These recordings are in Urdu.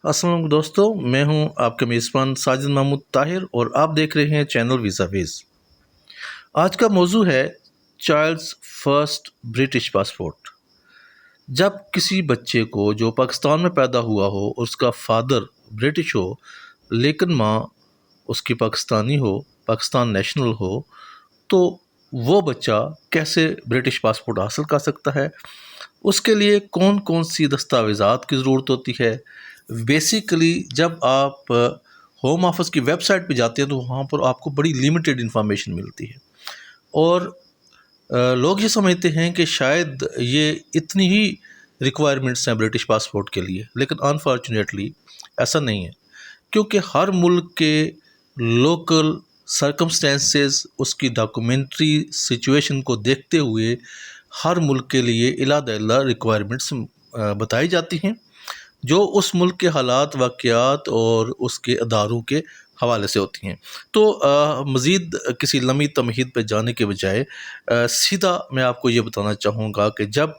السلام علیکم دوستو، میں ہوں آپ کے میزبان ساجد محمود طاہر اور آپ دیکھ رہے ہیں چینل ویزا ویز۔ آج کا موضوع ہے چائلڈز فرسٹ برٹش پاسپورٹ۔ جب کسی بچے کو جو پاکستان میں پیدا ہوا ہو اور اس کا فادر برٹش ہو لیکن ماں اس کی پاکستانی ہو، پاکستان نیشنل ہو، تو وہ بچہ کیسے برٹش پاسپورٹ حاصل کر سکتا ہے؟ اس کے لیے کون کون سی دستاویزات کی ضرورت ہوتی ہے؟ بیسیکلی جب آپ ہوم آفس کی ویب سائٹ پہ جاتے ہیں تو وہاں پر آپ کو بڑی لمیٹڈ انفارمیشن ملتی ہے، اور لوگ یہ سمجھتے ہیں کہ شاید یہ اتنی ہی ریکوائرمنٹس ہیں برٹش پاسپورٹ کے لیے، لیکن انفارچونیٹلی ایسا نہیں ہے، کیونکہ ہر ملک کے لوکل سرکمسٹینسز، اس کی ڈاکومنٹری سچویشن کو دیکھتے ہوئے ہر ملک کے لیے علیحدہ علیحدہ ریکوائرمنٹس بتائی جاتی ہیں، جو اس ملک کے حالات، واقعات اور اس کے اداروں کے حوالے سے ہوتی ہیں۔ تو مزید کسی لمبی تمہید پہ جانے کے بجائے سیدھا میں آپ کو یہ بتانا چاہوں گا کہ جب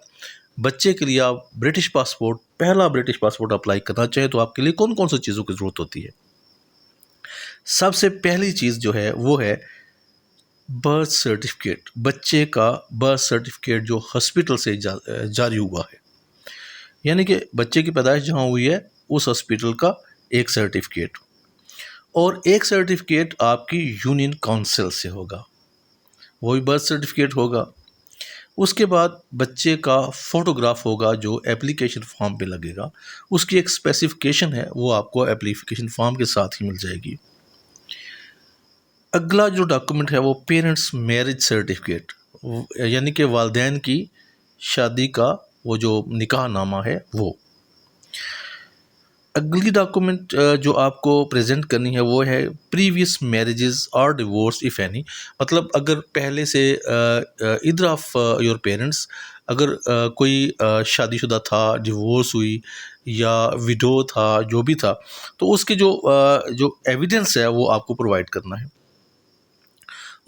بچے کے لیے آپ پہلا برٹش پاسپورٹ اپلائی کرنا چاہیں تو آپ کے لیے کون کون سی چیزوں کی ضرورت ہوتی ہے؟ سب سے پہلی چیز جو ہے وہ ہے برتھ سرٹیفکیٹ، بچے کا برتھ سرٹیفکیٹ جو ہاسپٹل سے جاری ہوا ہے، یعنی کہ بچے کی پیدائش جہاں ہوئی ہے اس ہاسپٹل کا ایک سرٹیفکیٹ، اور ایک سرٹیفکیٹ آپ کی یونین کونسل سے ہوگا، وہی برتھ سرٹیفکیٹ ہوگا۔ اس کے بعد بچے کا فوٹوگراف ہوگا جو اپلیکیشن فارم پہ لگے گا، اس کی ایک اسپیسیفکیشن ہے، وہ آپ کو اپلیکیشن فارم کے ساتھ ہی مل جائے گی۔ اگلا جو ڈاکومنٹ ہے وہ پیرنٹس میرج سرٹیفکیٹ، یعنی کہ والدین کی شادی کا وہ جو نکاح نامہ ہے وہ۔ اگلی ڈاکومنٹ جو آپ کو پریزنٹ کرنی ہے وہ ہے پریویس میرجز اور ڈیورس ایف اینی، مطلب اگر پہلے سے ادھر آف یور پیرنٹس اگر کوئی شادی شدہ تھا، ڈیورس ہوئی یا وڈو تھا، جو بھی تھا، تو اس کے جو ایویڈنس ہے وہ آپ کو پرووائڈ کرنا ہے۔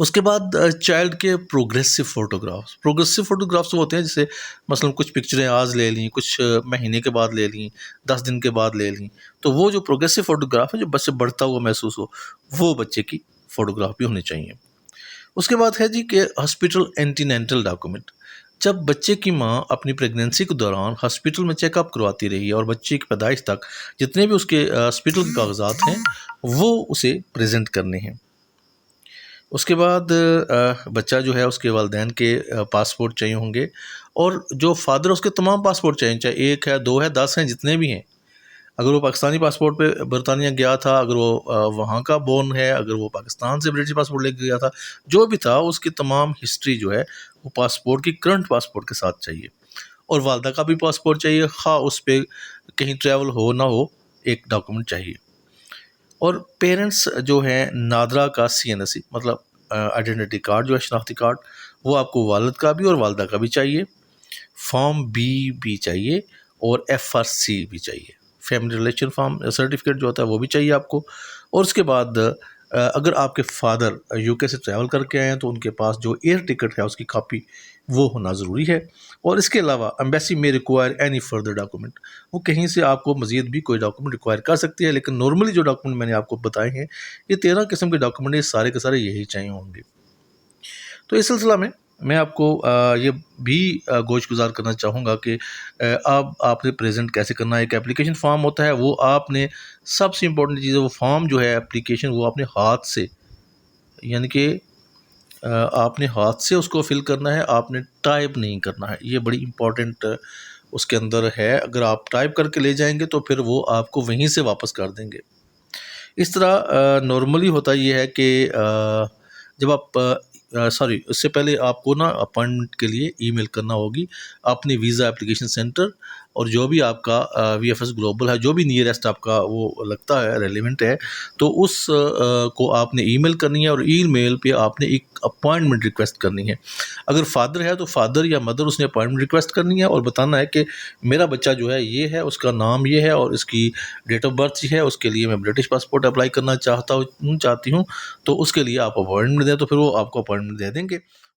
اس کے بعد چائلڈ کے پروگریسو فوٹوگرافس وہ ہوتے ہیں، جیسے مثلا کچھ پکچریں آج لے لیں، کچھ مہینے کے بعد لے لیں، 10 دن کے بعد لے لیں، تو وہ جو پروگریسو فوٹوگراف ہے جو بچے بڑھتا ہوا محسوس ہو، وہ بچے کی فوٹوگراف بھی ہونی چاہیے۔ اس کے بعد ہے جی کہ ہاسپٹل اینٹینینٹل ڈاکومنٹ، جب بچے کی ماں اپنی پریگنینسی کے دوران ہاسپٹل میں چیک اپ کرواتی رہی ہے اور بچے کی پیدائش تک جتنے بھی اس کے ہاسپٹل کے کاغذات ہیں وہ اسے پریزنٹ کرنے ہیں۔ اس کے بعد بچہ جو ہے اس کے والدین کے پاسپورٹ چاہیے ہوں گے، اور جو فادر اس کے تمام پاسپورٹ چاہیے، چاہے 1 ہے، 2 ہے، 10 ہیں، جتنے بھی ہیں۔ اگر وہ پاکستانی پاسپورٹ پہ برطانیہ گیا تھا، اگر وہ وہاں کا بورن ہے، اگر وہ پاکستان سے برٹش پاسپورٹ لے کے گیا تھا، جو بھی تھا، اس کی تمام ہسٹری جو ہے وہ پاسپورٹ کی کرنٹ پاسپورٹ کے ساتھ چاہیے، اور والدہ کا بھی پاسپورٹ چاہیے، خواہ اس پہ کہیں ٹریول ہو نہ ہو، ایک ڈاکومنٹ چاہیے۔ اور پیرنٹس جو ہیں نادرا کا CNSE، مطلب آئیڈینٹی کارڈ جو ہے شناختی کارڈ، وہ آپ کو والد کا بھی اور والدہ کا بھی چاہیے۔ فارم B بھی چاہیے اور FRC بھی چاہیے، فیملی ریلیشن فارم سرٹیفکیٹ جو ہوتا ہے وہ بھی چاہیے آپ کو۔ اور اس کے بعد اگر آپ کے فادر UK سے ٹریول کر کے آئے ہیں تو ان کے پاس جو ایئر ٹکٹ ہے اس کی کاپی وہ ہونا ضروری ہے۔ اور اس کے علاوہ ایمبیسی میں ریکوائر اینی فردر ڈاکومنٹ، وہ کہیں سے آپ کو مزید بھی کوئی ڈاکومنٹ ریکوائر کر سکتی ہے، لیکن نارملی جو ڈاکومنٹ میں نے آپ کو بتائے ہیں یہ 13 قسم کے ڈاکومنٹ، یہ سارے کے سارے یہی چاہیے ہوں گے۔ تو اس سلسلہ میں آپ کو یہ بھی گوش گزار کرنا چاہوں گا کہ آپ نے پریزنٹ کیسے کرنا ہے۔ ایک اپلیکیشن فارم ہوتا ہے، وہ آپ نے سب سے امپورٹنٹ چیز ہے، وہ فارم جو ہے اپلیکیشن وہ آپ نے ہاتھ سے، یعنی کہ آپ نے ہاتھ سے اس کو فل کرنا ہے، آپ نے ٹائپ نہیں کرنا ہے، یہ بڑی امپورٹنٹ اس کے اندر ہے۔ اگر آپ ٹائپ کر کے لے جائیں گے تو پھر وہ آپ کو وہیں سے واپس کر دیں گے۔ اس طرح نارملی ہوتا یہ ہے کہ جب آپ اس سے پہلے آپ کو نا اپائنٹمنٹ کے لیے ای میل کرنا ہوگی اپنی ویزا اپلیکیشن سینٹر، اور جو بھی آپ کا VFS گلوبل ہے، جو بھی نیئرسٹ آپ کا وہ لگتا ہے ریلیونٹ ہے، تو اس کو آپ نے ای میل کرنی ہے، اور ای میل پہ آپ نے ایک اپائنٹمنٹ ریکویسٹ کرنی ہے۔ اگر فادر ہے تو فادر یا مدر اس نے اپائنٹمنٹ ریکویسٹ کرنی ہے اور بتانا ہے کہ میرا بچہ جو ہے یہ ہے، اس کا نام یہ ہے اور اس کی ڈیٹ آف برتھ یہ ہے، اس کے لیے میں برٹش پاسپورٹ اپلائی کرنا چاہتی ہوں، تو اس کے لیے آپ اپائنٹمنٹ دیں، تو پھر وہ آپ کو اپائنٹمنٹ دے دیں گے۔